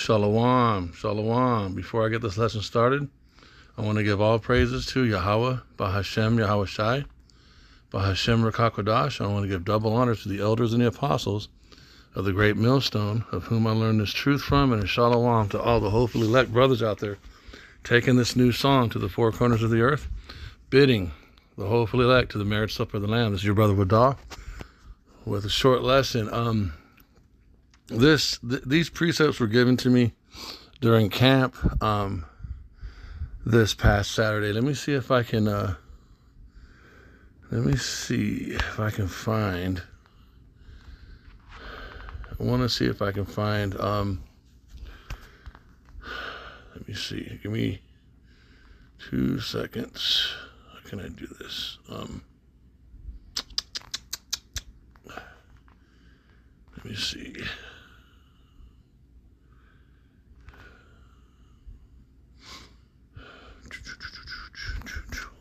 Shalom, shalom. Before I get this lesson started, I want to give all praises to Yahweh, Bahashem, Yahweh Shai, Bahashem Rakakodash. I want to give double honor to the elders and the apostles of the great millstone, of whom I learned this truth from, and a shalom to all the hopefully elect brothers out there taking this new song to the four corners of the earth, bidding the hopefully elect to the marriage supper of the Lamb. This is your brother Wadah with a short lesson. These precepts were given to me during camp this past Saturday. Let me see if I can find. I want to see if I can find. Let me see. Give me 2 seconds. How can I do this? Let me see.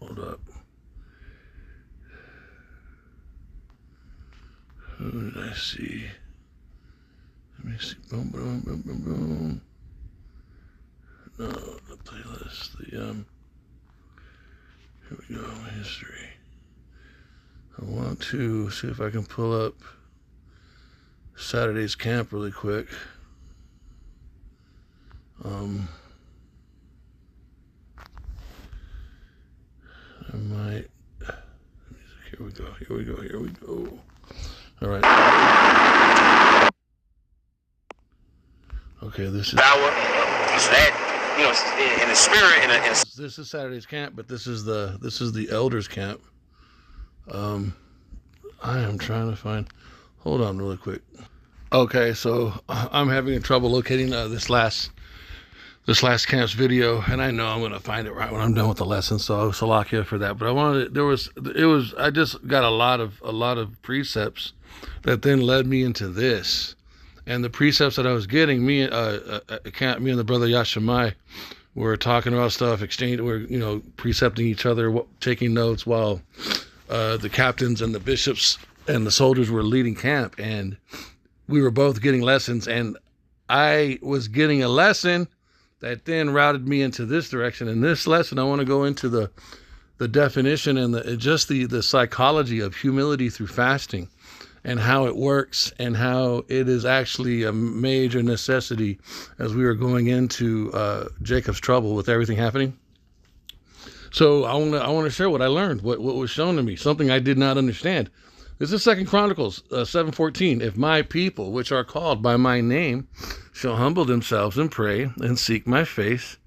Hold up. Who did I see? Let me see. Boom, boom, boom, boom, boom. No, the playlist. Here we go. History. I want to see if I can pull up Saturday's camp really quick. I might. Here we go. All right. Okay, this is. In the spirit. This is Saturday's camp, but this is the elders' camp. I am trying to find. Hold on, really quick. Okay, so I'm having trouble locating this last camp's video, and I know I'm gonna find it right when I'm done with the lesson. So Salakia for that. But I just got a lot of precepts that then led me into this, and the precepts that I was getting, me and the brother Yashimai were talking about stuff, we're precepting each other, taking notes while the captains and the bishops and the soldiers were leading camp, and we were both getting lessons, and I was getting a lesson that then routed me into this direction. In this lesson, I want to go into the definition and the psychology of humility through fasting, and how it works, and how it is actually a major necessity as we are going into Jacob's trouble with everything happening. So I want to share what I learned, what was shown to me, something I did not understand. This is 2 Chronicles 7:14. If my people, which are called by my name, shall humble themselves and pray and seek my face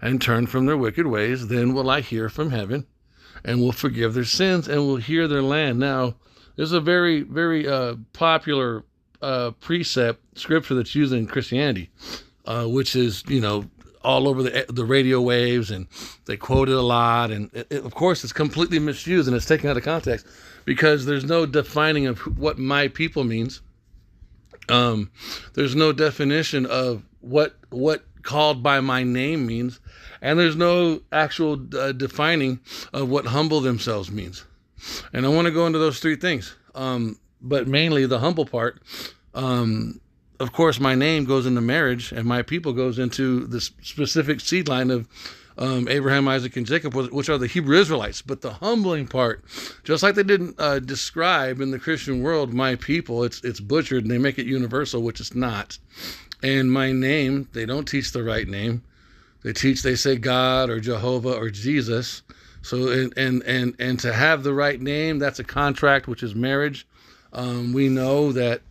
and turn from their wicked ways, then will I hear from heaven and will forgive their sins and will heal their land. Now, there's a very, very popular precept scripture that's used in Christianity, which is, all over the radio waves, and they quote it a lot. And of course, it's completely misused and it's taken out of context because there's no defining of what my people means. There's no definition of what called by my name means. And there's no actual defining of what humble themselves means. And I want to go into those three things. But mainly the humble part. Of course, my name goes into marriage, and my people goes into the specific seed line of Abraham, Isaac, and Jacob, which are the Hebrew Israelites. But the humbling part, just like they didn't describe in the Christian world, my people, it's butchered, and they make it universal, which it's not. And my name, they don't teach the right name. They say God or Jehovah or Jesus. So and to have the right name, that's a contract, which is marriage. We know that.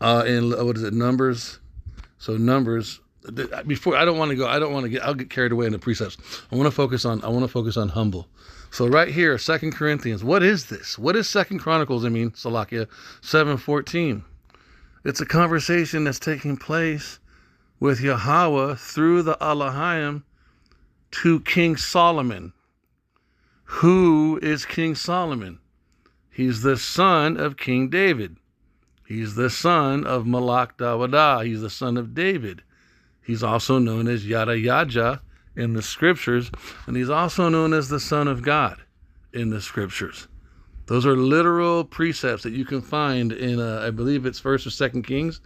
In Numbers? So Numbers. Before I'll get carried away in the precepts. I want to focus on humble. So right here, 2 Corinthians. What is this? What is 2 Chronicles? Salakia 7:14. It's a conversation that's taking place with Yahweh through the Elohim to King Solomon. Who is King Solomon? He's the son of King David. He's the son of Malach Dawadah. He's the son of David. He's also known as Yada Yaja in the scriptures, and he's also known as the Son of God in the scriptures. Those are literal precepts that you can find in, I believe it's 1st or 2nd Kings,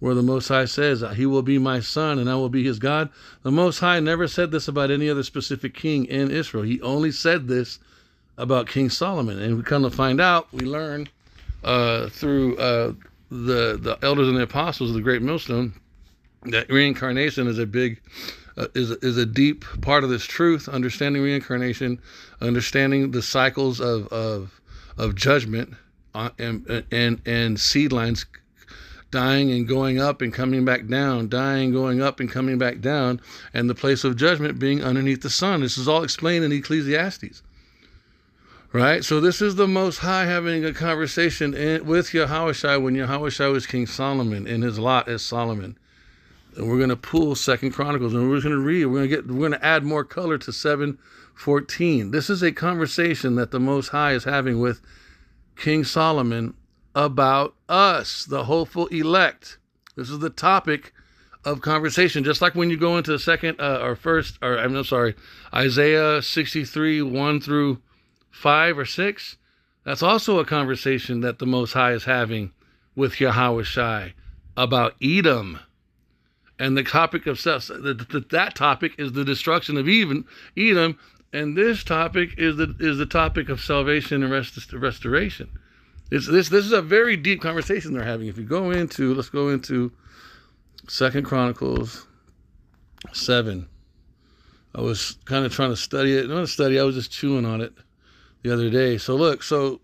where the Most High says, he will be my son and I will be his God. The Most High never said this about any other specific king in Israel. He only said this about King Solomon. And we come to find out, we learn through the elders and the apostles of the Great Millstone that reincarnation is a big is a deep part of this truth. Understanding reincarnation, understanding the cycles of judgment, and seed lines dying and going up and coming back down, dying, going up and coming back down, and the place of judgment being underneath the sun. This is all explained in Ecclesiastes. Right? So this is the Most High having a conversation with Yahushua when Yahushua was King Solomon in his lot as Solomon. And we're going to pull 2 Chronicles, and we're going to read. We're going to add more color to 7:14. This is a conversation that the Most High is having with King Solomon about us, the hopeful elect. This is the topic of conversation. Just like when you go into Isaiah 63, 1 through 5 or 6, that's also a conversation that the Most High is having with Yahushua about Edom. And the topic of that topic is the destruction of Edom, and this topic is the topic of salvation and restoration. This is a very deep conversation they're having. If you go into, let's go into 2 Chronicles 7. I was kind of trying to study it. Not study. I was just chewing on it the other day. So look. So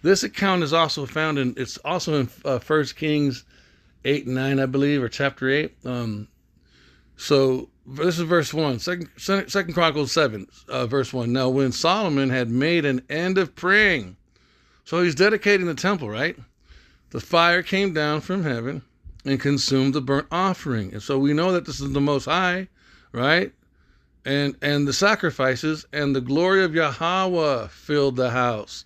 this account is also found in. It's also in 1 Kings 8 and 9, I believe, or chapter 8. So this is verse 1. Second Chronicles 7, verse 1. Now when Solomon had made an end of praying, so he's dedicating the temple, right? The fire came down from heaven and consumed the burnt offering. And so we know that this is the Most High, right? And the sacrifices and the glory of Yahweh filled the house.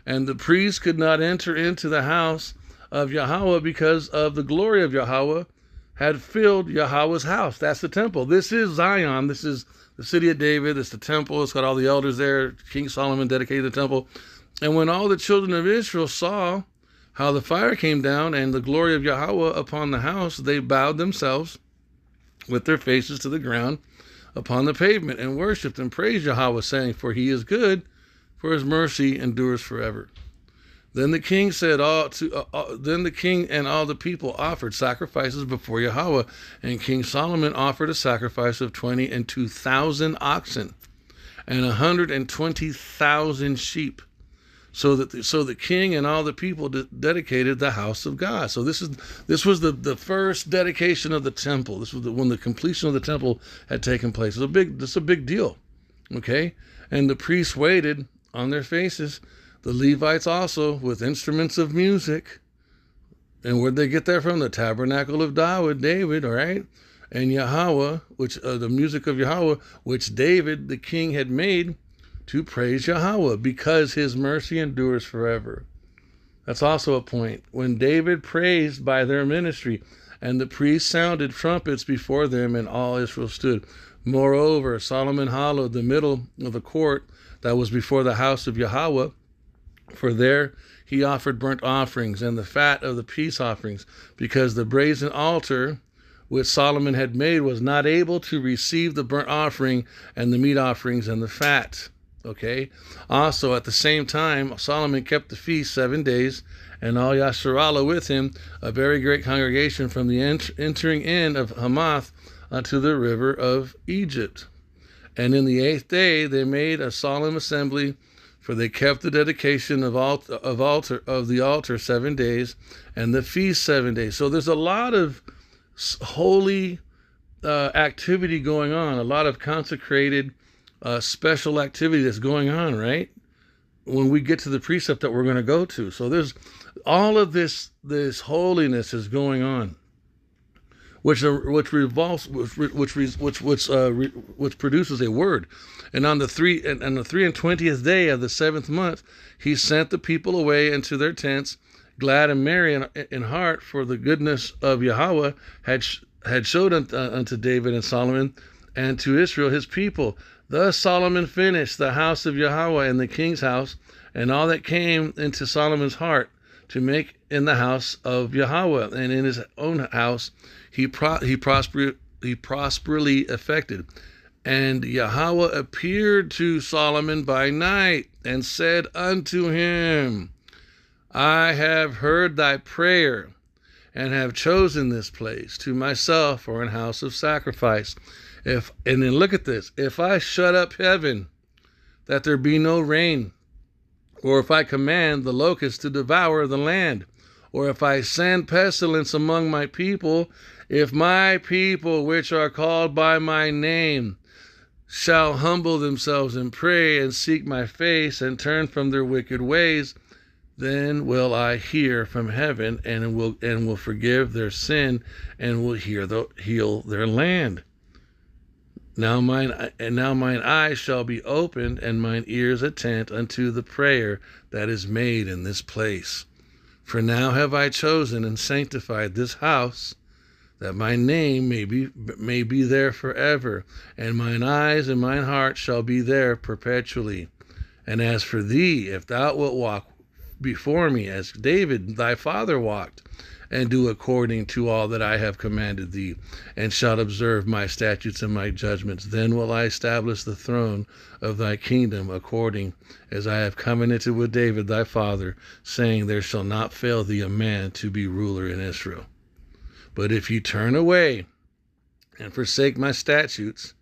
And the priests could not enter into the house of Yahweh because of the glory of Yahweh had filled Yahweh's house. That's the temple. This is Zion. This is the city of David. It's the temple. It's got all the elders there. King Solomon dedicated the temple. And when all the children of Israel saw how the fire came down and the glory of Yahweh upon the house, they bowed themselves with their faces to the ground upon the pavement and worshipped and praised Yahweh, saying, for he is good, for his mercy endures forever. Then the king then the king and all the people offered sacrifices before Yahweh, and King Solomon offered a sacrifice of 22,000 oxen and 120,000 sheep. So the king and all the people dedicated the house of God. So this was the first dedication of the temple. This was when the completion of the temple had taken place. It's a big deal, okay? And the priests waited on their faces. The Levites also with instruments of music. And where'd they get that from? The tabernacle of David, all right? And Yahweh, which the music of Yahweh, which David the king had made to praise Yahweh, because his mercy endures forever. That's also a point. When David praised by their ministry, and the priests sounded trumpets before them, and all Israel stood. Moreover, Solomon hallowed the middle of the court that was before the house of Yahweh, for there he offered burnt offerings and the fat of the peace offerings, because the brazen altar which Solomon had made was not able to receive the burnt offering and the meat offerings and the fat. Okay. Also, at the same time, Solomon kept the feast 7 days, and all Yasharallah with him, a very great congregation from the entering in of Hamath unto the river of Egypt. And in the 8th day they made a solemn assembly, for they kept the dedication of the altar 7 days, and the feast 7 days. So there's a lot of holy activity going on, a lot of consecrated special activity that's going on, right? When we get to the precept that we're going to go to. So there's all of this holiness is going on, which produces a word. And on the 23rd day of the 7th month, he sent the people away into their tents, glad and merry in heart, for the goodness of Yahweh had showed unto David and Solomon and to Israel his people. Thus Solomon finished the house of Yahweh and the king's house, and all that came into Solomon's heart to make in the house of Yahweh, and in his own house he prosperously effected. And Yahweh appeared to Solomon by night, and said unto him, I have heard thy prayer, and have chosen this place to myself for an house of sacrifice. And then look at this, if I shut up heaven, that there be no rain, or if I command the locusts to devour the land, or if I send pestilence among my people, if my people which are called by my name shall humble themselves and pray and seek my face and turn from their wicked ways, then will I hear from heaven and will forgive their sin and will heal their land. Now mine eyes shall be opened and mine ears attent unto the prayer that is made in this place. For now have I chosen and sanctified this house, that my name may be there forever, and mine eyes and mine heart shall be there perpetually. And as for thee, if thou wilt walk before me as David thy father walked, and do according to all that I have commanded thee, and shalt observe my statutes and my judgments, then will I establish the throne of thy kingdom, according as I have covenanted with David thy father, saying, there shall not fail thee a man to be ruler in Israel. But if you turn away and forsake my statutes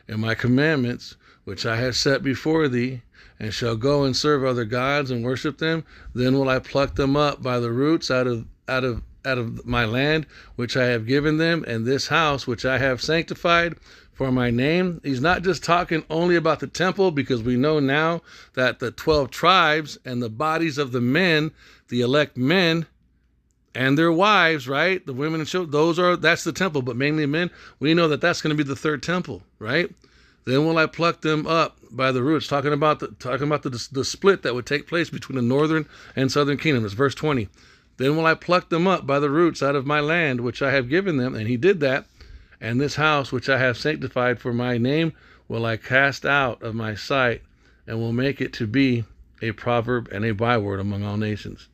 and my commandments, which I have set before thee, and shall go and serve other gods and worship them, then will I pluck them up by the roots out of my land which I have given them, and this house which I have sanctified for my name. He's not just talking only about the temple, because we know now that the 12 tribes and the bodies of the men, the elect men, and their wives, right? The women and children, that's the temple, but mainly men. We know that that's going to be the third temple, right? Then will I pluck them up by the roots, talking about the split that would take place between the northern and southern kingdom. It's verse 20. Then will I pluck them up by the roots out of my land, which I have given them. And he did that. And this house, which I have sanctified for my name, will I cast out of my sight, and will make it to be a proverb and a byword among all nations.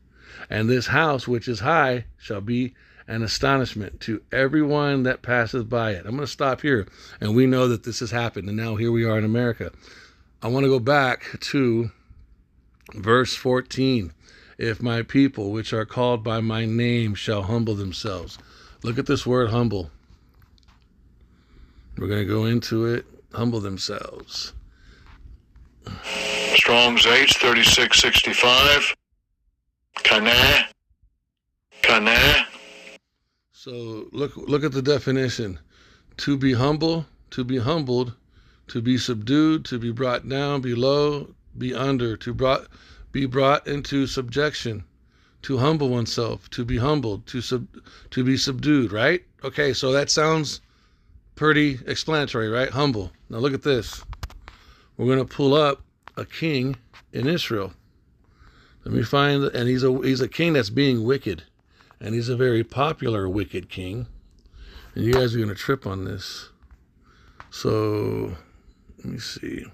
And this house, which is high, shall be an astonishment to everyone that passeth by it. I'm going to stop here. And we know that this has happened. And now here we are in America. I want to go back to verse 14. If my people, which are called by my name, shall humble themselves. Look at this word, humble. We're going to go into it. Humble themselves. Strong's H, 3665. Kaneh. So look at the definition. To be humble, to be humbled, to be subdued, to be brought down, below, be under, be brought into subjection, to humble oneself, to be humbled, to be subdued, right? Okay, so that sounds pretty explanatory, right? Humble. Now look at this. We're going to pull up a king in Israel. Let me find, and he's a king that's being wicked, and he's a very popular wicked king. And you guys are going to trip on this. So let me see.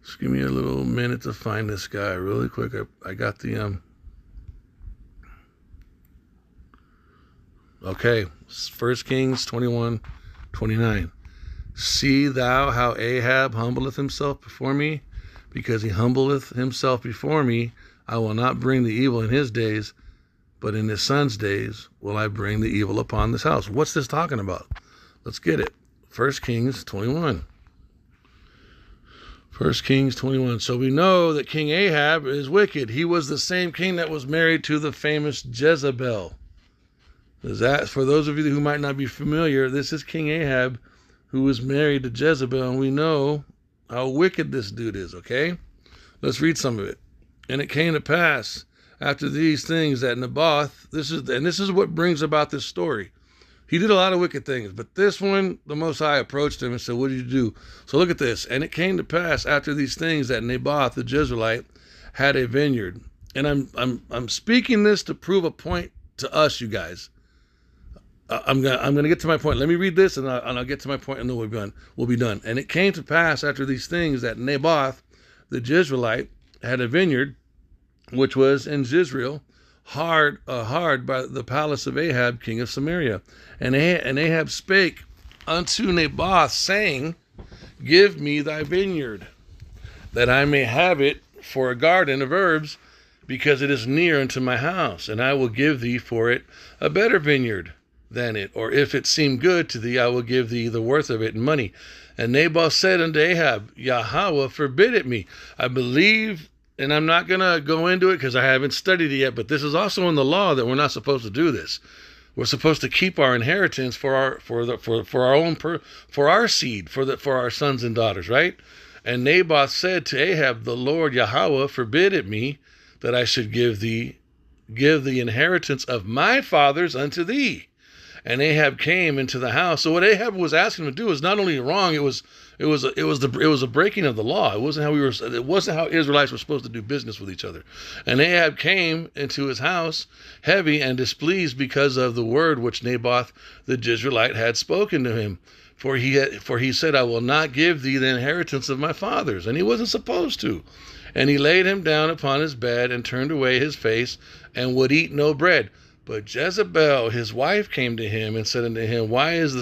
Just give me a little minute to find this guy really quick. I got the okay, 1 Kings 21:29. See thou how Ahab humbleth himself before me, because he humbleth himself before me, I will not bring the evil in his days, but in his son's days will I bring the evil upon this house. What's this talking about? Let's get it. 1 Kings 21. 1 Kings 21. So we know that King Ahab is wicked. He was the same king that was married to the famous Jezebel. For those of you who might not be familiar, this is King Ahab, who was married to Jezebel, and we know how wicked this dude is, okay? Let's read some of it. And it came to pass after these things that Naboth, this is what brings about this story. He did a lot of wicked things, but this one, the Most High approached him and said, what did you do? So look at this. And it came to pass after these things that Naboth the Jezreelite had a vineyard. And I'm speaking this to prove a point to us, you guys. I'm gonna get to my point. Let me read this, and I'll get to my point, and then we'll be done. And it came to pass after these things that Naboth the Jezreelite had a vineyard, which was in Jezreel, hard by the palace of Ahab, king of Samaria. And Ahab spake unto Naboth, saying, Give me thy vineyard, that I may have it for a garden of herbs, because it is near unto my house, and I will give thee for it a better vineyard than it. Or if it seem good to thee, I will give thee the worth of it in money. And Naboth said unto Ahab, Yahweh forbid it me. I believe, and I'm not going to go into it because I haven't studied it yet, but this is also in the law that we're not supposed to do this. We're supposed to keep our inheritance for our seed, for our sons and daughters, right? And Naboth said to Ahab, The Lord Yahweh forbid it me, that I should give the inheritance of my fathers unto thee. And Ahab came into the house. So what Ahab was asking him to do was not only wrong, it was a breaking of the law. It wasn't how Israelites were supposed to do business with each other. And Ahab came into his house heavy and displeased because of the word which Naboth the Jezreelite had spoken to him. For he said, I will not give thee the inheritance of my fathers. And he wasn't supposed to. And he laid him down upon his bed and turned away his face and would eat no bread. But Jezebel, his wife, came to him and said unto him, Why is thy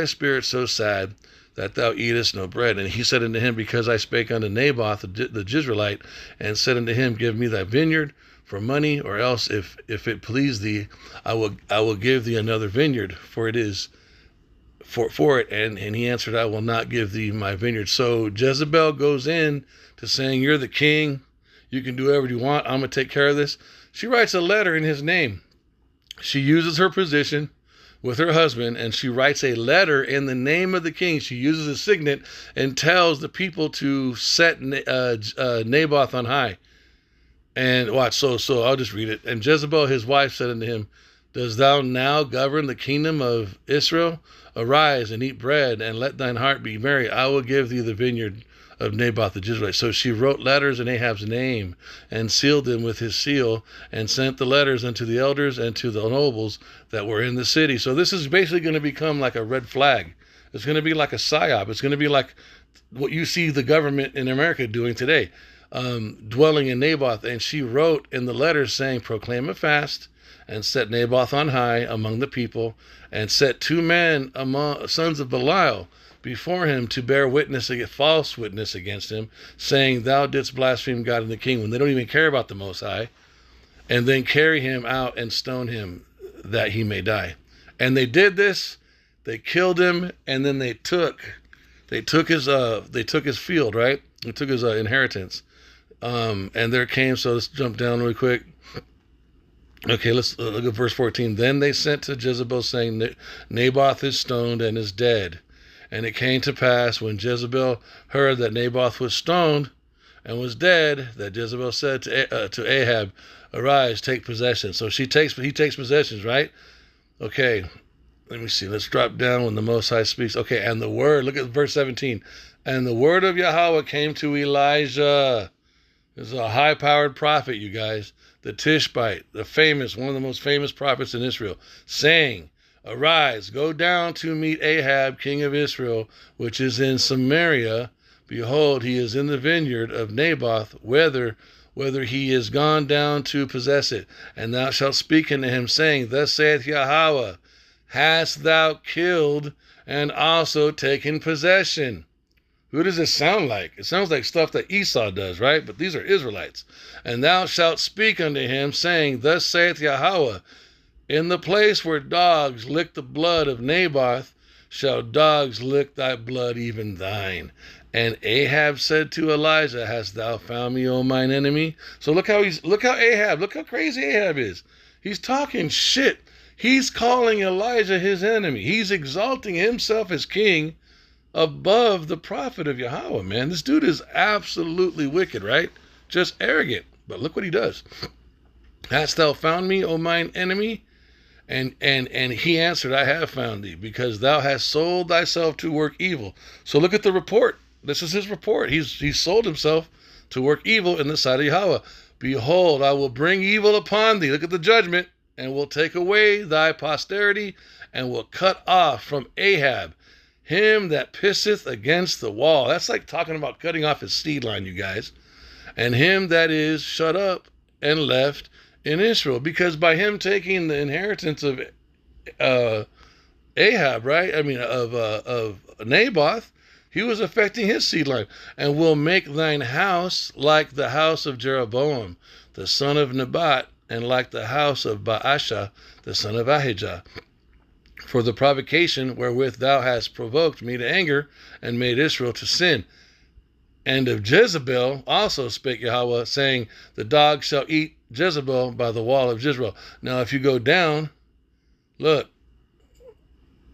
spirit so sad that thou eatest no bread? And he said unto him, Because I spake unto Naboth the Jezreelite, and said unto him, Give me thy vineyard for money, or else if it please thee, I will give thee another vineyard, for it is for it. And he answered, I will not give thee my vineyard. So Jezebel goes in to saying, You're the king, you can do whatever you want, I'm going to take care of this. She writes a letter in his name. She uses her position with her husband, and she writes a letter in the name of the king. She uses a signet and tells the people to set Naboth on high. And watch, so I'll just read it. And Jezebel, his wife, said unto him, Dost thou now govern the kingdom of Israel? Arise and eat bread, and let thine heart be merry. I will give thee the vineyard of Naboth the Jezreelite. So she wrote letters in Ahab's name and sealed them with his seal and sent the letters unto the elders and to the nobles that were in the city. So this is basically going to become like a red flag. It's going to be like a psyop. It's going to be like what you see the government in America doing today, dwelling in Naboth. And she wrote in the letters saying, Proclaim a fast and set Naboth on high among the people, and set 2 men among sons of Belial before him to bear false witness against him, saying, Thou didst blaspheme God and the king, when they don't even care about the Most High, and then carry him out and stone him that he may die. And they did this, they killed him, and then they took his field, right? They took his inheritance. And there came, so let's jump down really quick. Okay, let's look at verse 14. Then they sent to Jezebel, saying, Naboth is stoned and is dead. And it came to pass, when Jezebel heard that Naboth was stoned and was dead, that Jezebel said to Ahab, Arise, take possession. So he takes possessions, right? Okay, let me see. Let's drop down when the Most High speaks. Okay, and the word, look at verse 17. And the word of Yahweh came to Elijah. This is a high-powered prophet, you guys. The Tishbite, one of the most famous prophets in Israel, saying, Arise, go down to meet Ahab, king of Israel, which is in Samaria. Behold, he is in the vineyard of Naboth, whether he is gone down to possess it. And thou shalt speak unto him, saying, Thus saith Yahweh, Hast thou killed and also taken possession? Who does this sound like? It sounds like stuff that Esau does, right? But these are Israelites. And thou shalt speak unto him, saying, Thus saith Yahweh, In the place where dogs lick the blood of Naboth, shall dogs lick thy blood, even thine. And Ahab said to Elijah, Hast thou found me, O mine enemy? So look how crazy Ahab is. He's talking shit. He's calling Elijah his enemy. He's exalting himself as king above the prophet of Yahweh, man. This dude is absolutely wicked, right? Just arrogant. But look what he does. Hast thou found me, O mine enemy? And he answered, I have found thee, because thou hast sold thyself to work evil. So look at the report. This is his report. He's sold himself to work evil in the sight of Yahweh. Behold, I will bring evil upon thee. Look at the judgment. And will take away thy posterity, and will cut off from Ahab him that pisseth against the wall. That's like talking about cutting off his seed line, you guys. And him that is shut up and left in Israel, because by him taking the inheritance of Ahab, right? I mean, of Naboth, he was affecting his seed line. And will make thine house like the house of Jeroboam, the son of Nebat, and like the house of Baasha, the son of Ahijah. For the provocation wherewith thou hast provoked me to anger, and made Israel to sin. And of Jezebel also spake Yahweh, saying, the dog shall eat Jezebel by the wall of Jezreel. Now, if you go down, look,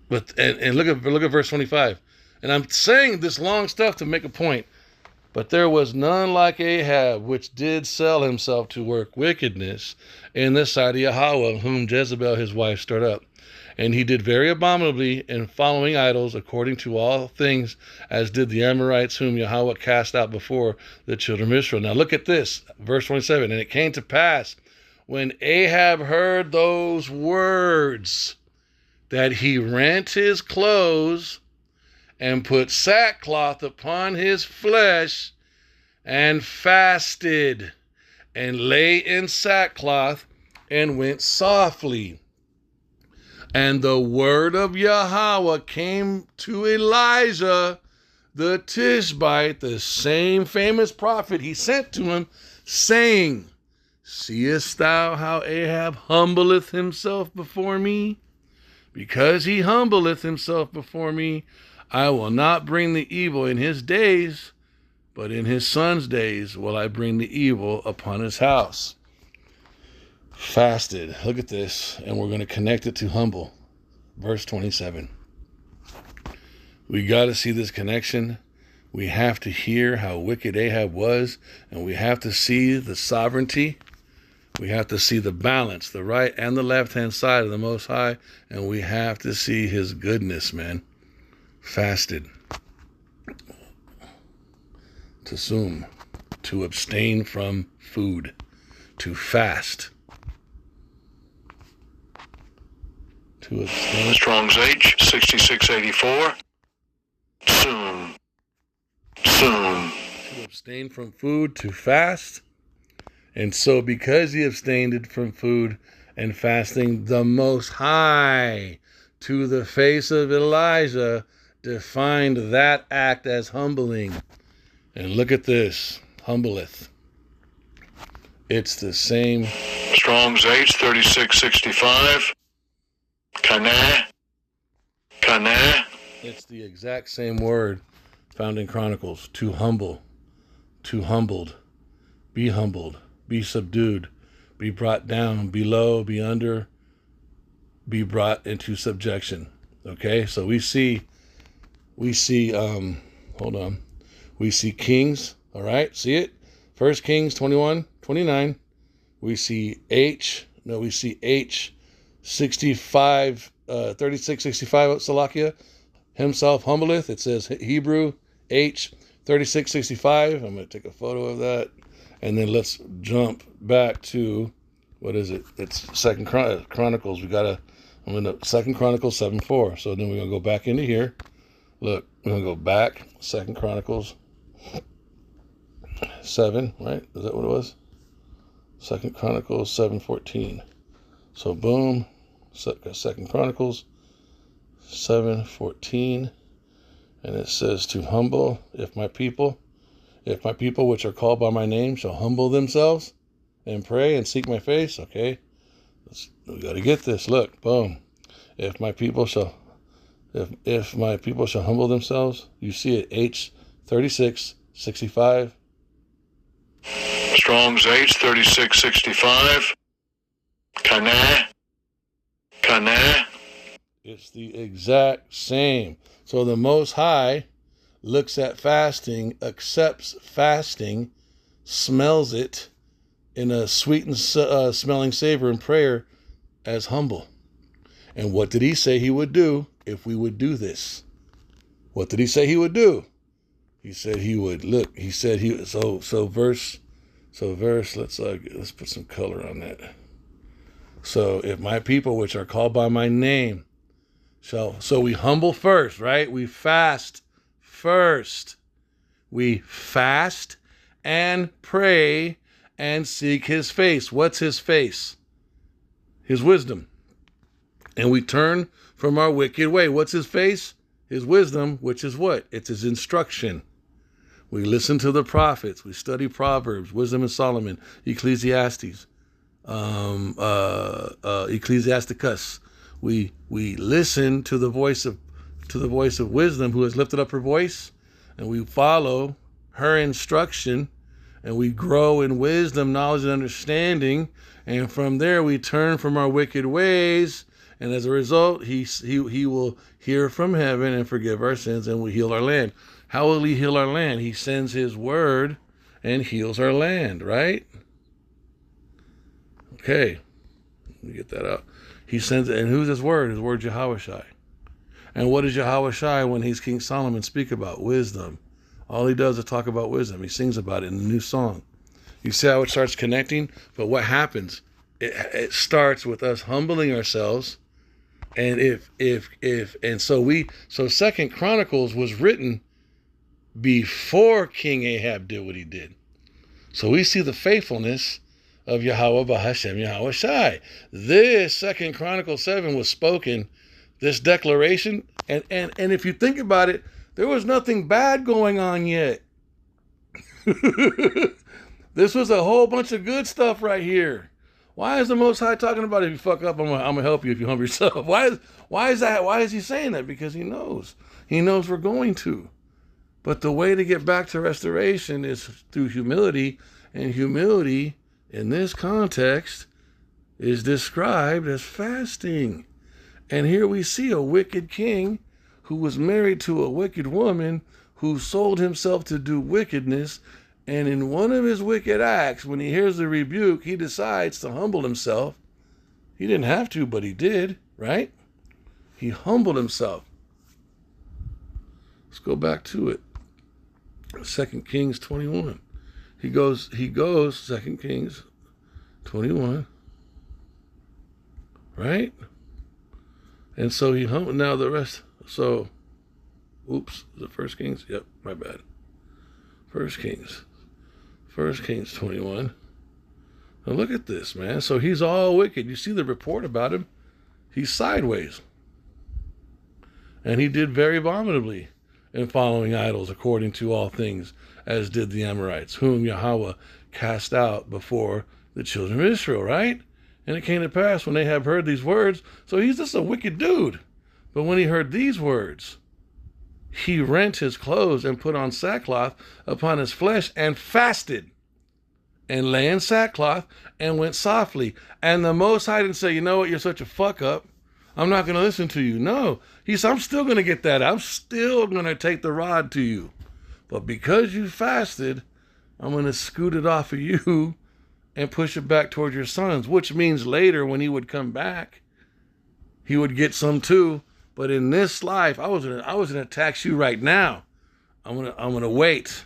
and look at verse 25. And I'm saying this long stuff to make a point. But there was none like Ahab, which did sell himself to work wickedness in the sight of Yahweh, whom Jezebel his wife stirred up. And he did very abominably in following idols, according to all things, as did the Amorites, whom Yahweh cast out before the children of Israel. Now look at this, verse 27. And it came to pass, when Ahab heard those words, that he rent his clothes, and put sackcloth upon his flesh, and fasted, and lay in sackcloth, and went softly. And the word of Yahweh came to Elijah the Tishbite, the same famous prophet he sent to him, saying, seest thou how Ahab humbleth himself before me? Because he humbleth himself before me, I will not bring the evil in his days, but in his son's days will I bring the evil upon his house. Fasted. Look at this, and we're going to connect it to humble. Verse 27. We got to see this connection. We have to hear how wicked Ahab was, and we have to see the sovereignty. We have to see the balance, the right and the left-hand side of the Most High, and we have to see his goodness, man. Fasted. Tasum. To abstain from food. To fast. To abstain. Strong's H, 6684. Soon. To abstain from food, to fast. And so because he abstained from food and fasting, the Most High, to the face of Elijah, defined that act as humbling. And look at this. Humbleth. It's the same. Strong's H, 3665. Kaneh. It's the exact same word found in Chronicles. To humble. To humbled. Be humbled. Be subdued. Be brought down. Be low. Be under. Be brought into subjection. Okay? So we see, hold on. We see Kings. All right? See it? 1 Kings 21:29. We see H 65, 36:65, Salakia. Himself humbleth. It says Hebrew H 36:65. I'm going to take a photo of that. And then let's jump back to, what is it? It's Second Chronicles. I'm going to 2 Chronicles 7:4. So then we're going to go back into here. Look, we're going to go back. 2 Chronicles 7, right? Is that what it was? 2 Chronicles 7:14. So boom, 2 Chronicles 7:14, and it says to humble, if my people which are called by my name shall humble themselves and pray and seek my face. Okay, we got to get this. Look, boom. If my people shall humble themselves, you see it. H 36:65. Strong's H 3665. Kaneh. It's the exact same. So the Most High looks at fasting, accepts fasting, smells it in a sweet and smelling savor in prayer as humble. And what did he say he would do if we would do this? What did he say he would do? He said he would look. He said he verse. Let's put some color on that. So if my people which are called by my name so we humble first, right? We fast first. We fast and pray and seek his face. What's his face? His wisdom. And we turn from our wicked way. What's his face? His wisdom, which is what? It's his instruction. We listen to the prophets. We study Proverbs, Wisdom of Solomon, Ecclesiastes, Ecclesiasticus. We listen to the voice of wisdom, who has lifted up her voice, and we follow her instruction, and we grow in wisdom, knowledge, and understanding. And from there, we turn from our wicked ways, and as a result, he will hear from heaven and forgive our sins, and will heal our land. How will he heal our land? He sends his word and heals our land, right? Okay, let me get that out. He sends it, and who's his word? His word, Yahawashi. And what does Yahawashi, when he's King Solomon, speak about? Wisdom. All he does is talk about wisdom. He sings about it in the new song. You see how it starts connecting? But what happens? It starts with us humbling ourselves. And so Second Chronicles was written before King Ahab did what he did. So we see the faithfulness of Yahweh Bahashem Yahawashi. This 2 Chronicles 7 was spoken, this declaration, and if you think about it, there was nothing bad going on yet. This was a whole bunch of good stuff right here. Why is the Most High talking about it? If you fuck up, I'm gonna help you if you humble yourself. Why is that? Why is he saying that? Because he knows. He knows we're going to. But the way to get back to restoration is through humility, and humility in this context is described as fasting. And here we see a wicked king who was married to a wicked woman who sold himself to do wickedness. And in one of his wicked acts, when he hears the rebuke, he decides to humble himself. He didn't have to, but he did, right? He humbled himself. Let's go back to it. 2 Kings 21. He goes, 2 Kings 21. Right? And so he humbled. Now the rest. So, oops. Is it 1 Kings? Yep, my bad. 1 Kings 21. Now look at this, man. So he's all wicked. You see the report about him? He's sideways. And he did very abominably in following idols, according to all things, as did the Amorites, whom Yahweh cast out before the children of Israel, right? And it came to pass when they have heard these words. So he's just a wicked dude. But when he heard these words, he rent his clothes and put on sackcloth upon his flesh and fasted and lay in sackcloth and went softly. And the Most High didn't say, you know what, you're such a fuck up, I'm not going to listen to you. No, he said, I'm still going to get that. I'm still going to take the rod to you. But because you fasted, I'm going to scoot it off of you and push it back towards your sons, which means later when he would come back, he would get some too. But in this life, I was gonna tax you right now. I'm gonna wait.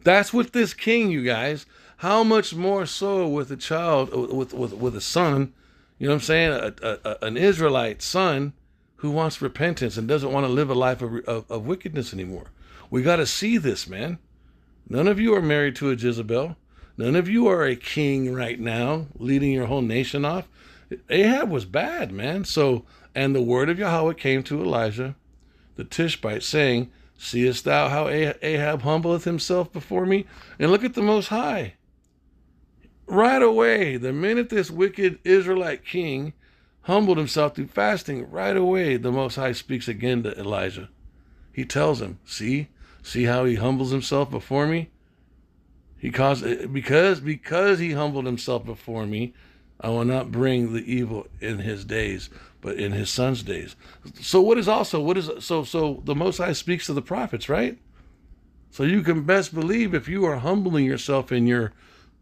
That's with this king, you guys. How much more so with a child, with a son, you know what I'm saying? An Israelite son who wants repentance and doesn't want to live a life of wickedness anymore. We got to see this, man. None of you are married to a Jezebel. None of you are a king right now, leading your whole nation off. Ahab was bad, man. So, and the word of Yahweh came to Elijah, the Tishbite, saying, seest thou how Ahab humbleth himself before me? And look at the Most High. Right away, the minute this wicked Israelite king humbled himself through fasting, right away, the Most High speaks again to Elijah. He tells him, see how he humbles himself before me? Because he humbled himself before me, I will not bring the evil in his days, but in his son's days. So so the Most High speaks to the prophets, right? So you can best believe if you are humbling yourself in your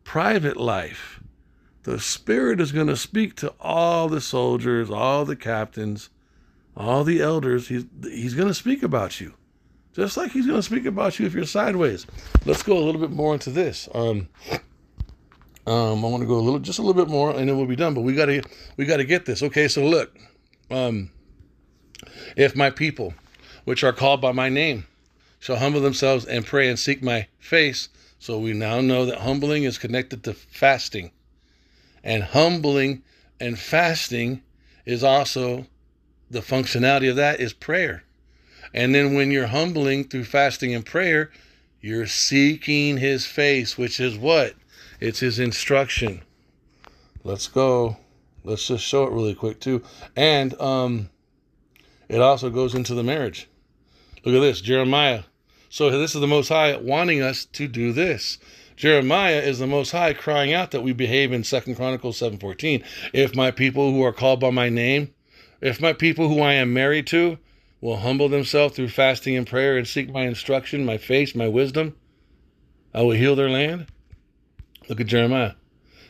private life, the Spirit is going to speak to all the soldiers, all the captains, all the elders. He's going to speak about you, just like he's going to speak about you if you're sideways. Let's go a little bit more into this. I want to go just a little bit more, and then we'll be done. But we got to get this. Okay, so look, if my people, which are called by my name, shall humble themselves and pray and seek my face. So we now know that humbling is connected to fasting. And humbling and fasting is also, the functionality of that is prayer. And then when you're humbling through fasting and prayer, you're seeking his face, which is what? It's his instruction. Let's go. Let's just show it really quick too. And it also goes into the marriage. Look at this, Jeremiah. So this is the Most High wanting us to do this. Jeremiah is the Most High crying out that we behave in 2 Chronicles 7:14. If my people who are called by my name, if my people who I am married to will humble themselves through fasting and prayer and seek my instruction, my face, my wisdom, I will heal their land. Look at Jeremiah.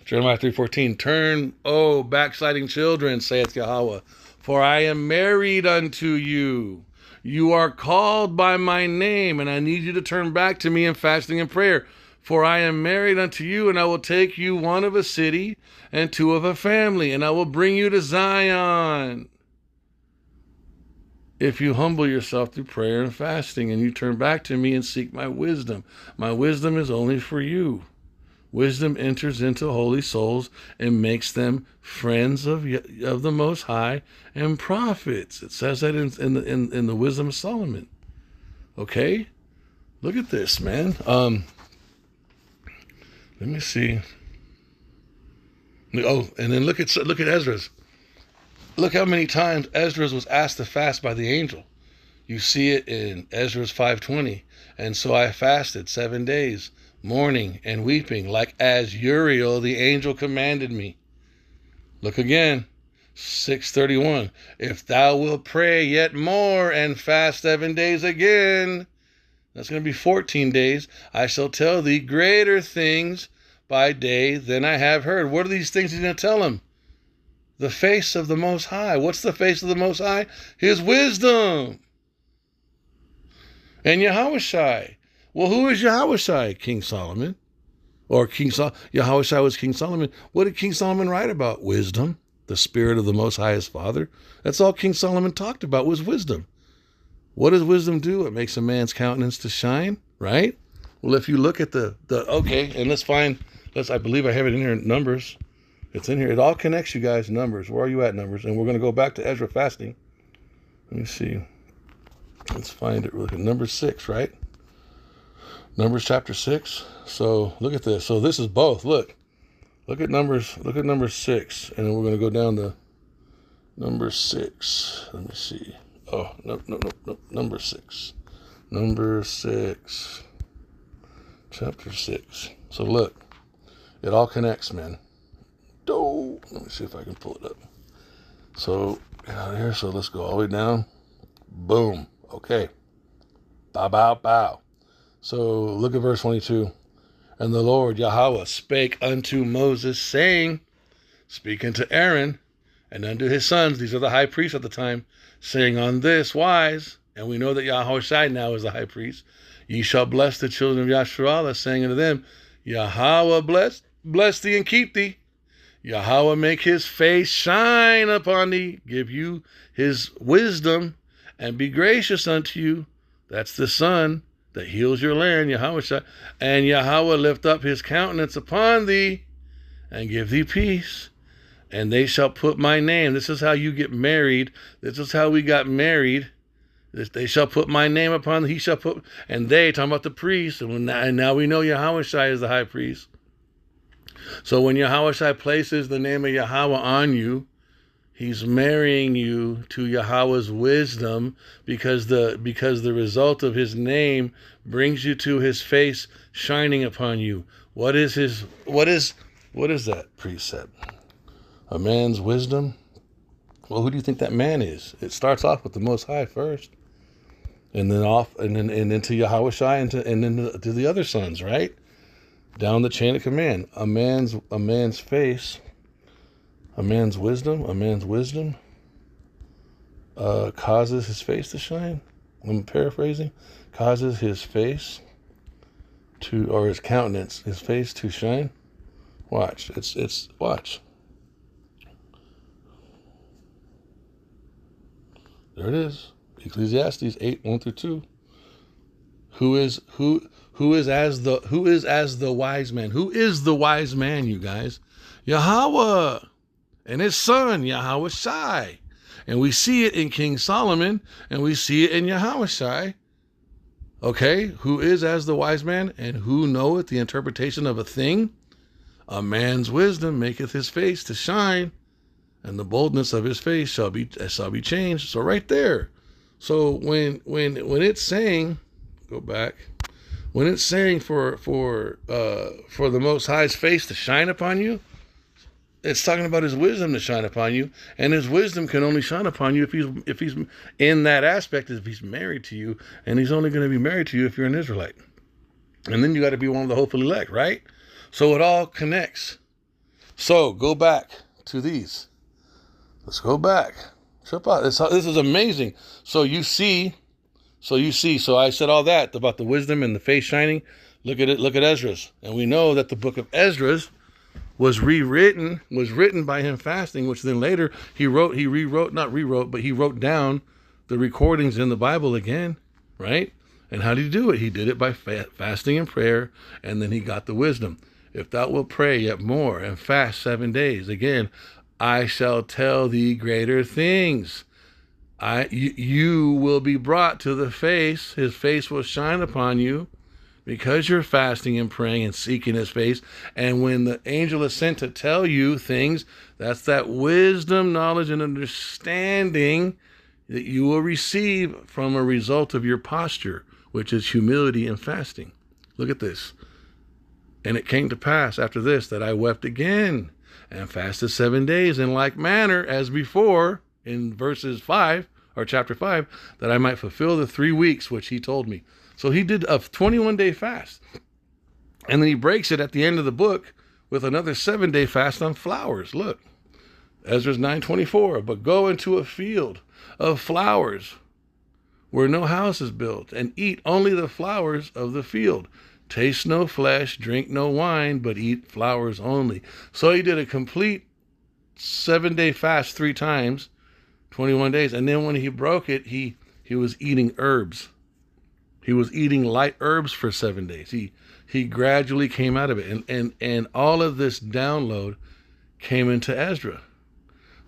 Jeremiah 3:14. Turn, O backsliding children, saith Yahweh, for I am married unto you. You are called by my name, and I need you to turn back to me in fasting and prayer. For I am married unto you, and I will take you one of a city and two of a family, and I will bring you to Zion. If you humble yourself through prayer and fasting, and you turn back to me and seek my wisdom is only for you. Wisdom enters into holy souls and makes them friends of the Most High and prophets. It says that in the Wisdom of Solomon. Okay, look at this, man. Let me see. Oh, and then look at Ezra's. Look how many times Ezra's was asked to fast by the angel. You see it in Ezra's 5:20. And so I fasted 7 days, mourning and weeping, like as Uriel the angel commanded me. Look again, 6:31. If thou wilt pray yet more and fast 7 days again, that's going to be 14 days, I shall tell thee greater things by day than I have heard. What are these things he's going to tell him? The face of the Most High. What's the face of the Most High? His wisdom. And Yahushai. Well, who is Yahushai? King Solomon. Or Yahushai was King Solomon. What did King Solomon write about? Wisdom. The spirit of the Most High, his Father. That's all King Solomon talked about was wisdom. What does wisdom do? It makes a man's countenance to shine, right? Well, if you look at okay, and I believe I have it in here in Numbers. It's in here. It all connects, you guys. Numbers. Where are you at, Numbers? And we're going to go back to Ezra fasting. Let me see. Let's find it. Look at Numbers 6, right? Numbers chapter 6. So look at this. So this is both. Look at Numbers. Look at Numbers 6, and then we're going to go down to number 6. Let me see. Oh, no. Number 6. Number 6. Chapter 6. So look, it all connects, man. Let me see if I can pull it up. So get out of here. So let's go all the way down. Boom. Okay. Bow. So look at verse 22. And the Lord Yahweh spake unto Moses, saying, speak unto Aaron and unto his sons, these are the high priests at the time, saying on this wise, and we know that Yahushai now is the high priest, ye shall bless the children of Yasharallah, saying unto them, Yahweh bless thee and keep thee. Yahweh make his face shine upon thee, give you his wisdom, and be gracious unto you. That's the sun that heals your land, Yahweh. And Yahweh lift up his countenance upon thee, and give thee peace. And they shall put my name. This is how you get married. This is how we got married. They shall put my name upon thee. He shall put, and they, talking about the priest, and now we know Yahushai is the high priest. So when Yahushai places the name of Yahweh on you, he's marrying you to Yahweh's wisdom, because the result of his name brings you to his face shining upon you. What is that precept? A man's wisdom? Well, who do you think that man is? It starts off with the Most High first, and then into Yahushai, and then to the other sons, right? Down the chain of command. A man's face, a man's wisdom causes his face to shine. I'm paraphrasing. Causes his face or his countenance, his face to shine. Watch. Watch. There it is. Ecclesiastes 8:1-2. Who is as the wise man? Who is the wise man, you guys? Yahweh and his son, Yahweh Shai. And we see it in King Solomon, and we see it in Yahweh Shai. Okay, who is as the wise man, and who knoweth the interpretation of a thing? A man's wisdom maketh his face to shine, and the boldness of his face shall be changed. So right there. So when it's saying, go back, when it's saying for the Most High's face to shine upon you, it's talking about his wisdom to shine upon you, and his wisdom can only shine upon you if he's in that aspect, if he's married to you, and he's only going to be married to you if you're an Israelite. And then you got to be one of the hopeful elect, right? So it all connects. So go back to these. Let's go back. This is amazing. So I said all that about the wisdom and the face shining. Look at it. Look at Esdras, and we know that the book of Esdras was written by him fasting, which then later he wrote down the recordings in the Bible again, right? And how did he do it? He did it by fasting and prayer, and then he got the wisdom. If thou wilt pray yet more and fast 7 days, again, I shall tell thee greater things. You will be brought to the face. His face will shine upon you, because you're fasting and praying and seeking his face. And when the angel is sent to tell you things, that's that wisdom, knowledge, and understanding that you will receive from a result of your posture, which is humility and fasting. Look at this. And it came to pass after this that I wept again and fasted 7 days in like manner as before, in verses 5 or chapter 5, that I might fulfill the 3 weeks which he told me. So he did a 21-day fast. And then he breaks it at the end of the book with another 7-day fast on flowers. Look, Ezra 9:24. But go into a field of flowers where no house is built, and eat only the flowers of the field. Taste no flesh, drink no wine, but eat flowers only. So he did a complete 7-day fast 3 times, 21 days. And then when he broke it, he was eating herbs. He was eating light herbs for 7 days. He gradually came out of it. And all of this download came into Ezra.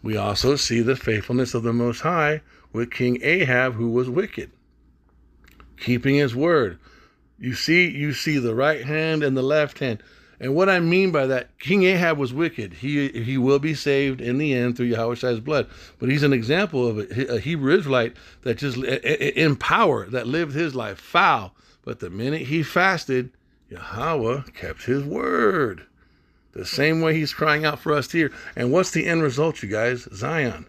We also see the faithfulness of the Most High with King Ahab, who was wicked, keeping his word. You see the right hand and the left hand. And what I mean by that, King Ahab was wicked. He will be saved in the end through Yahweh's blood. But he's an example of a Hebrew Israelite that just in power, that lived his life foul. But the minute he fasted, Yahweh kept his word. The same way he's crying out for us here. And what's the end result, you guys? Zion.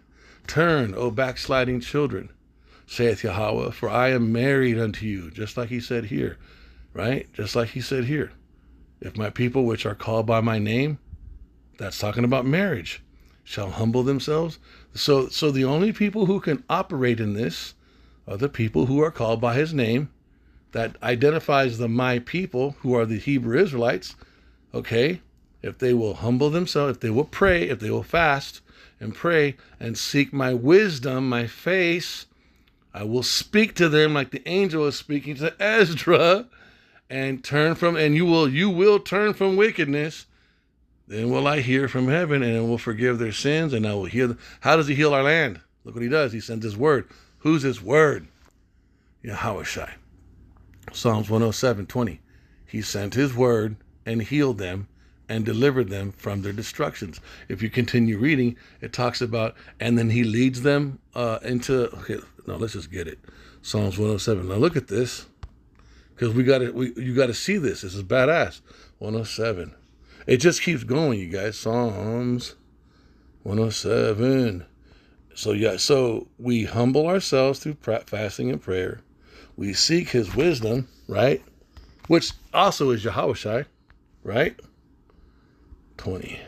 Turn, O backsliding children, saith Yahweh, for I am married unto you. Just like he said here, right? Just like he said here. If my people which are called by my name, that's talking about marriage, shall humble themselves. So the only people who can operate in this are the people who are called by his name. That identifies the my people, who are the Hebrew Israelites. Okay, if they will humble themselves, if they will pray, if they will fast and pray and seek my wisdom, my face, I will speak to them like the angel is speaking to Ezra, and you will turn from wickedness. Then will I hear from heaven, and I will forgive their sins, and I will heal them. How does he heal our land? Look what he does. He sends his word. Who's his word? Yahweh Shai. Psalms 107:20. He sent his word and healed them and delivered them from their destructions. If you continue reading, it talks about, and then he leads them let's just get it. Psalms 107. Now look at this, because you got to see this. This is badass. 107. It just keeps going, you guys. Psalms 107. So we humble ourselves through fasting and prayer. We seek his wisdom, right? Which also is Yahweh, right? 20.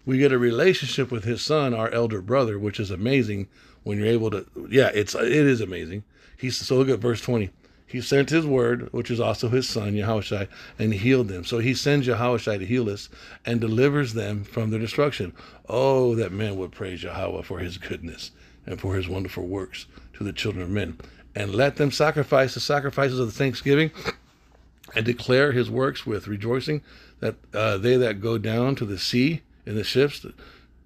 We get a relationship with his son, our elder brother, which is amazing when you're able to. Yeah, it is amazing. So look at verse 20. He sent his word, which is also his son, Yahweh, and healed them. So he sends Yahweh to heal us and delivers them from their destruction. Oh, that man would praise Yahweh for his goodness and for his wonderful works to the children of men. and let them sacrifice the sacrifices of the thanksgiving and declare his works with rejoicing, that they that go down to the sea in the ships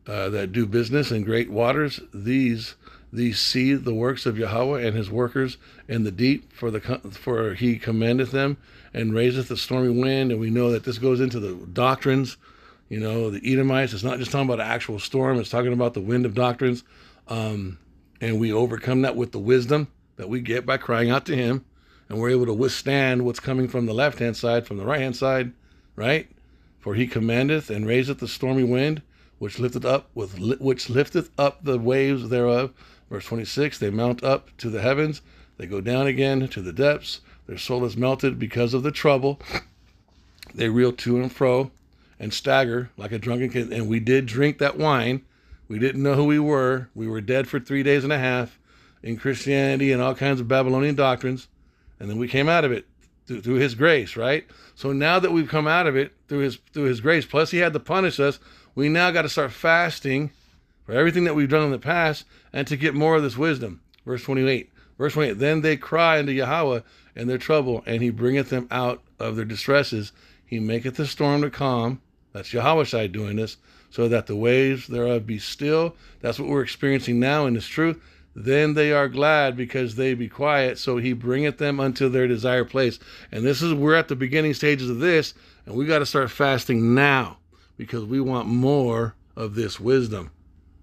that do business in great waters, these see the works of Yahweh and his workers in the deep, for he commandeth them and raiseth the stormy wind. And we know that this goes into the doctrines, the Edomites. It's not just talking about an actual storm, it's talking about the wind of doctrines. And we overcome that with the wisdom that we get by crying out to him, and we're able to withstand what's coming from the left-hand side, from the right-hand side, right? For he commandeth and raiseth the stormy wind, which lifteth up the waves thereof. Verse 26, they mount up to the heavens, they go down again to the depths. Their soul is melted because of the trouble. They reel to and fro and stagger like a drunken kid. And we did drink that wine. We didn't know who we were. We were dead for 3 days and a half in Christianity and all kinds of Babylonian doctrines. And then we came out of it through his grace, right? So now that we've come out of it through his grace, plus he had to punish us, we now got to start fasting for everything that we've done in the past and to get more of this wisdom. Verse 28. Then they cry unto Yahweh in their trouble, and he bringeth them out of their distresses. He maketh the storm to calm. That's Yahweh doing this, so that the waves thereof be still. That's what we're experiencing now in this truth. Then they are glad because they be quiet, so he bringeth them unto their desired place. And we're at the beginning stages of this, and we got to start fasting now because we want more of this wisdom.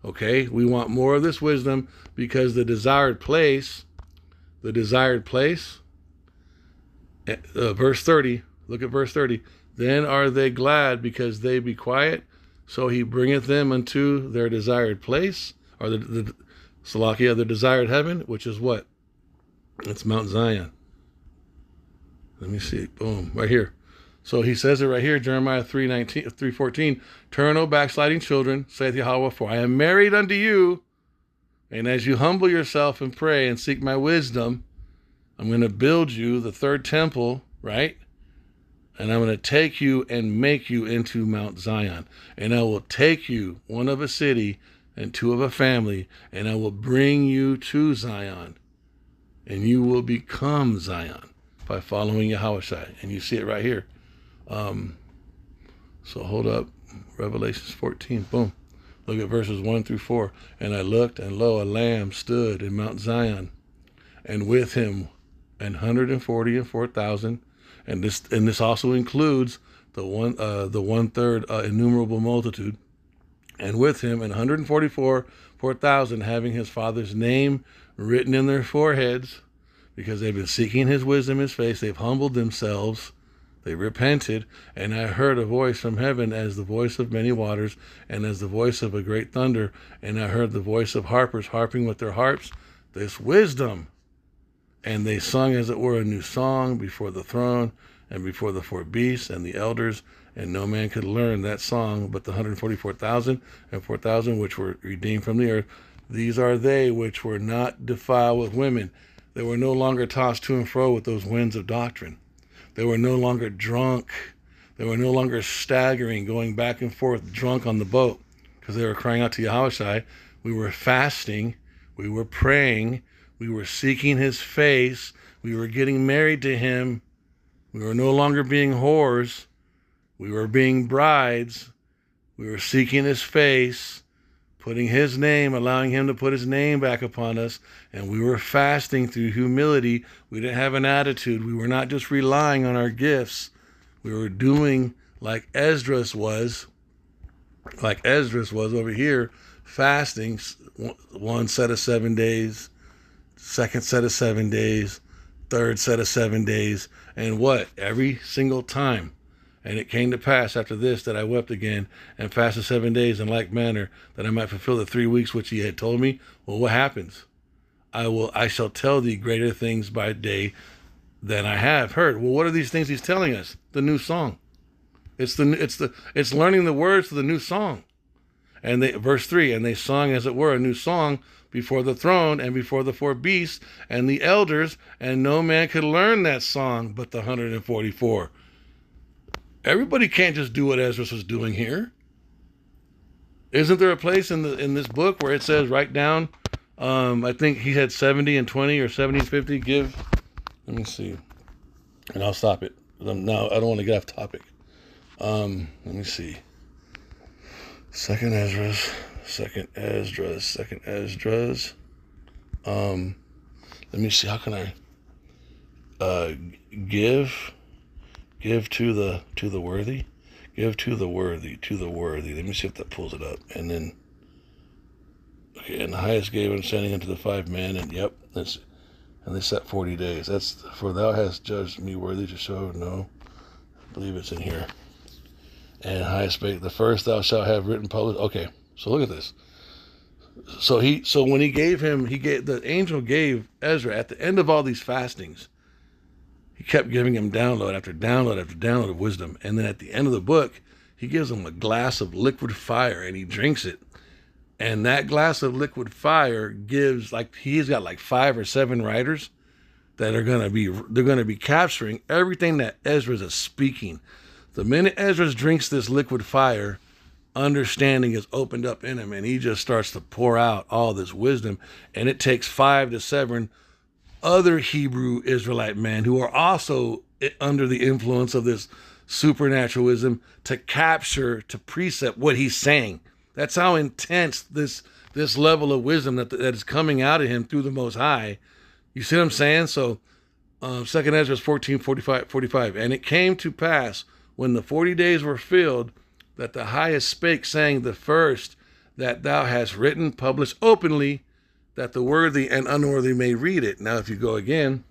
Okay, we want more of this wisdom because the desired place, verse 30, look at verse 30. Then are they glad because they be quiet, so he bringeth them unto their desired place, or the desired heaven, which is what? It's Mount Zion. Let me see. Boom, right here. So he says it right here, Jeremiah 3:14. Turn, O backsliding children, saith Yahweh, for I am married unto you. And as you humble yourself and pray and seek my wisdom, I'm going to build you the third temple, right? And I'm going to take you and make you into Mount Zion. And I will take you, one of a city and two of a family, and I will bring you to Zion. And you will become Zion by following Yahweh. And you see it right here. So hold up, Revelations 14, boom. Look at verses 1 through 4. And I looked, and lo, a lamb stood in Mount Zion, and with him 144,000. And this also includes the 1/3 innumerable multitude. And with him 144,000, having his Father's name written in their foreheads, because they've been seeking his wisdom, his face. They've humbled themselves. They repented, and I heard a voice from heaven as the voice of many waters, and as the voice of a great thunder. And I heard the voice of harpers harping with their harps this wisdom. And they sung, as it were, a new song before the throne and before the four beasts and the elders. And no man could learn that song but the 144,000 and 4,000 which were redeemed from the earth. These are they which were not defiled with women. They were no longer tossed to and fro with those winds of doctrine. They were no longer drunk. They were no longer staggering, going back and forth drunk on the boat, because they were crying out to Yahweh. We were fasting. We were praying. We were seeking his face. We were getting married to him. We were no longer being whores. We were being brides. We were seeking his face, putting his name, allowing him to put his name back upon us. And we were fasting through humility. We didn't have an attitude. We were not just relying on our gifts. We were doing like Esdras was over here, fasting one set of 7 days, second set of 7 days, third set of 7 days, and what? Every single time. And it came to pass after this that I wept again and fasted 7 days in like manner, that I might fulfill the 3 weeks which he had told me. Well, what happens? I shall tell thee greater things by day than I have heard. Well, what are these things he's telling us? The new song. It's learning the words to the new song. And verse 3, and they sung, as it were, a new song before the throne and before the four beasts and the elders, and no man could learn that song but the 144. Everybody can't just do what Ezra was doing here. Isn't there a place in this book where it says, write down I think he had 70 and 20 or 70 and 50 give. Let me see. And I'll stop it. Now, I don't want to get off topic. Let me see. Second Esdras. Let me see. How can I give to the worthy? Give to the worthy. Let me see if that pulls it up. And then, okay, and the highest gave understanding unto the 5 men, and yep, that's, and they set 40 days. That's for thou hast judged me worthy to show. No, I believe it's in here. And highest spake, the first thou shalt have written published. Okay, so look at this. So when the angel gave Ezra at the end of all these fastings, he kept giving him download after download after download of wisdom. And then at the end of the book, he gives him a glass of liquid fire and he drinks it. And that glass of liquid fire gives, like, he's got like 5 or 7 riders that are going to be capturing everything that Ezra is speaking. The minute Ezra drinks this liquid fire, understanding is opened up in him and he just starts to pour out all this wisdom. And it takes 5 to 7 other Hebrew Israelite men who are also under the influence of this supernatural wisdom to capture, to precept what he's saying. That's how intense this level of wisdom that is coming out of him through the Most High. You see what I'm saying? So 2 Ezra 14:45. And it came to pass when the 40 days were filled that the highest spake, saying, the first that thou hast written, published openly, that the worthy and unworthy may read it. Now, if you go again,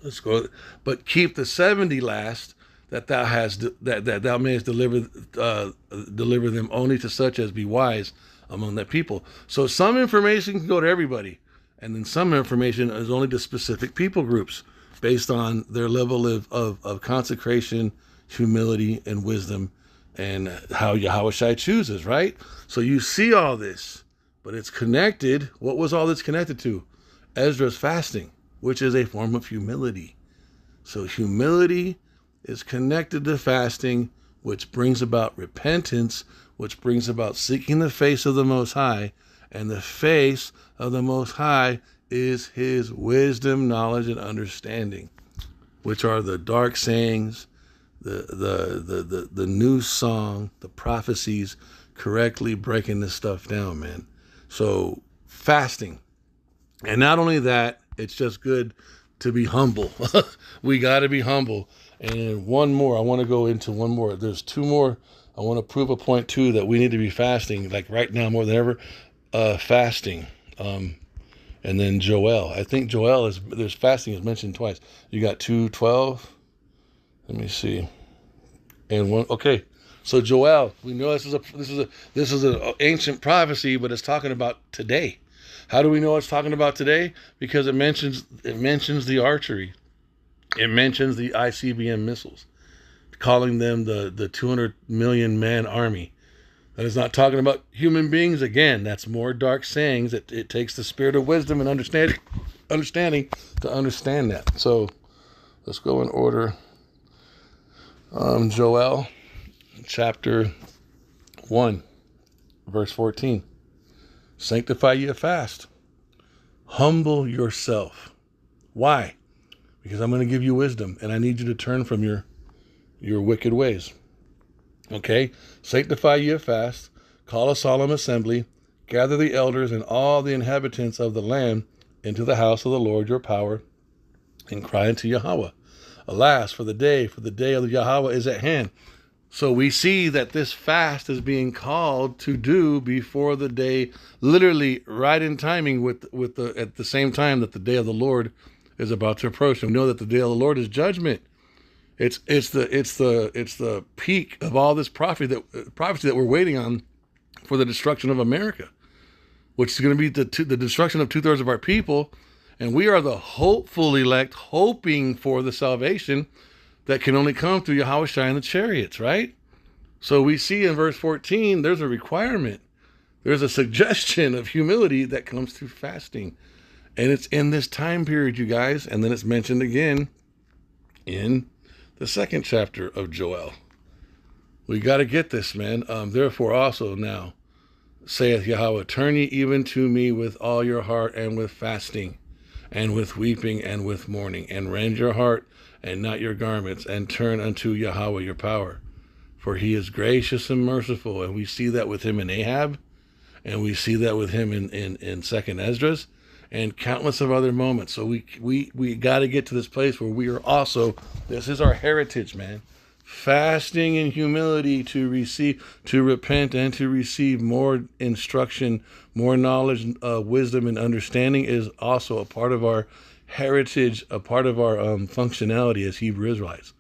let's go. But keep the 70 last, that thou hast that thou mayest deliver them only to such as be wise among that people. So some information can go to everybody, and then some information is only to specific people groups based on their level of consecration, humility, and wisdom, and how Yahushua chooses, right? So you see all this, but it's connected. What was all this connected to? Ezra's fasting, which is a form of humility. So humility is connected to fasting, which brings about repentance, which brings about seeking the face of the Most High, and the face of the Most High is his wisdom, knowledge, and understanding, which are the dark sayings, the new song, the prophecies, correctly breaking this stuff down, man. So fasting. And not only that, it's just good to be humble. We got to be humble. And one more, I want to go into one more. There's 2 more. I want to prove a point too, that we need to be fasting, like right now more than ever, fasting. And then Joel. I think Joel there's fasting is mentioned twice. You got 2:12. Let me see. And one, okay. So Joel, we know this is an ancient prophecy, but it's talking about today. How do we know it's talking about today? Because it mentions the archery. It mentions the ICBM missiles, calling them the 200 million man army. That is not talking about human beings. Again, that's more dark sayings. It takes the spirit of wisdom and understanding to understand that. So let's go in order. Joel chapter 1, verse 14. Sanctify ye a fast. Humble yourself. Why? Because I'm going to give you wisdom, and I need you to turn from your wicked ways. Okay? Sanctify ye a fast. Call a solemn assembly. Gather the elders and all the inhabitants of the land into the house of the Lord your power, and cry unto Yahweh. Alas, for the day of the Yahweh is at hand. So we see that this fast is being called to do before the day, literally right in timing at the same time that the day of the Lord is about to approach. And we know that the day of the Lord is judgment. It's the peak of all this prophecy that we're waiting on for the destruction of America, which is going to be the destruction of 2/3 of our people. And we are the hopeful elect, hoping for the salvation that can only come through Yahushua and the chariots, right? So we see in verse 14, there's a requirement. There's a suggestion of humility that comes through fasting. And it's in this time period, you guys. And then it's mentioned again in the 2nd chapter of Joel. We got to get this, man. Therefore also now, saith Yahweh, turn ye even to me with all your heart, and with fasting, and with weeping, and with mourning, and rend your heart, and not your garments, and turn unto Yahweh your power. For he is gracious and merciful. And we see that with him in Ahab, and we see that with him in Second Esdras, and countless of other moments. So we got to get to this place where we are also, this is our heritage, man. Fasting in humility to receive, to repent, and to receive more instruction, more knowledge, wisdom, and understanding is also a part of our heritage, a part of our functionality as Hebrew Israelites.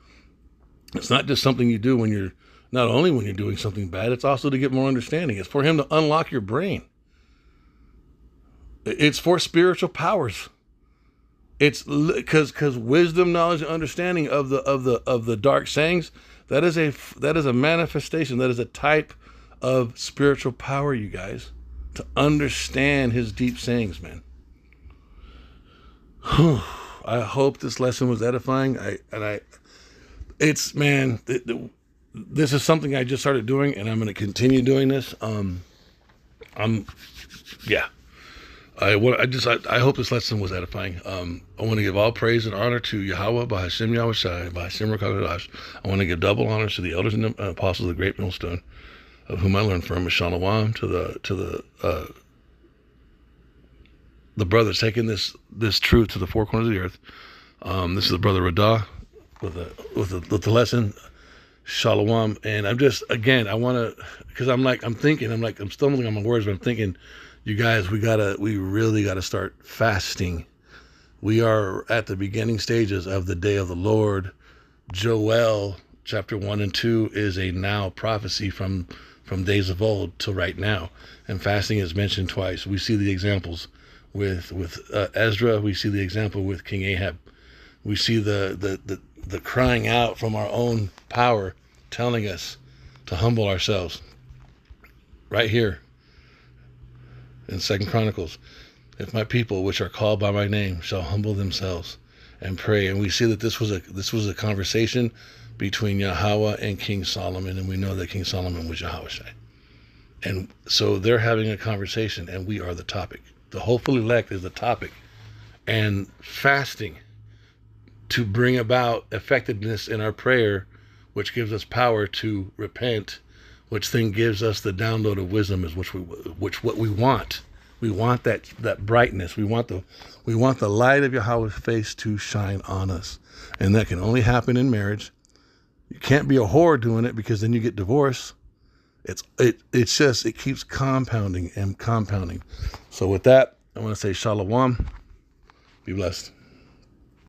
It's not just something you do when you're, not only when you're doing something bad, it's also to get more understanding. It's for him to unlock your brain. It's for spiritual powers. It's because wisdom, knowledge, and understanding of the dark sayings, that is a manifestation, that is a type of spiritual power, you guys, to understand his deep sayings, man. I hope this lesson was edifying. This is something I just started doing, and I'm going to continue doing this. I hope this lesson was edifying. I want to give all praise and honor to Yahweh, by Hashem Yahweh Shai, by Hashem Rakadash. I want to give double honors to the elders and the apostles of the great millstone, of whom I learned from, Shalom, to the brothers taking this truth to the four corners of the earth. This is the brother Radah with the lesson. Shalom. And I'm just, again, I want to, because I'm stumbling on my words, but I'm thinking, you guys, we really gotta start fasting. We are at the beginning stages of the day of the Lord. Joel chapter 1 and 2 is a now prophecy from days of old till right now. And fasting is mentioned twice. We see the examples with Ezra. We see the example with King Ahab. We see the crying out from our own power, telling us to humble ourselves. Right here in 2 Chronicles, if my people, which are called by my name, shall humble themselves and pray. And we see that this was a conversation between Yahweh and King Solomon, and we know that King Solomon was Yahweh Shai. And so they're having a conversation, and we are the topic. The hopeful elect is the topic. And fasting to bring about effectiveness in our prayer, which gives us power to repent, which then gives us the download of wisdom, is what we want. We want that brightness. We want the light of Yahweh's face to shine on us. And that can only happen in marriage. You can't be a whore doing it, because then you get divorced. It keeps compounding and compounding. So with that, I want to say shalom. Be blessed.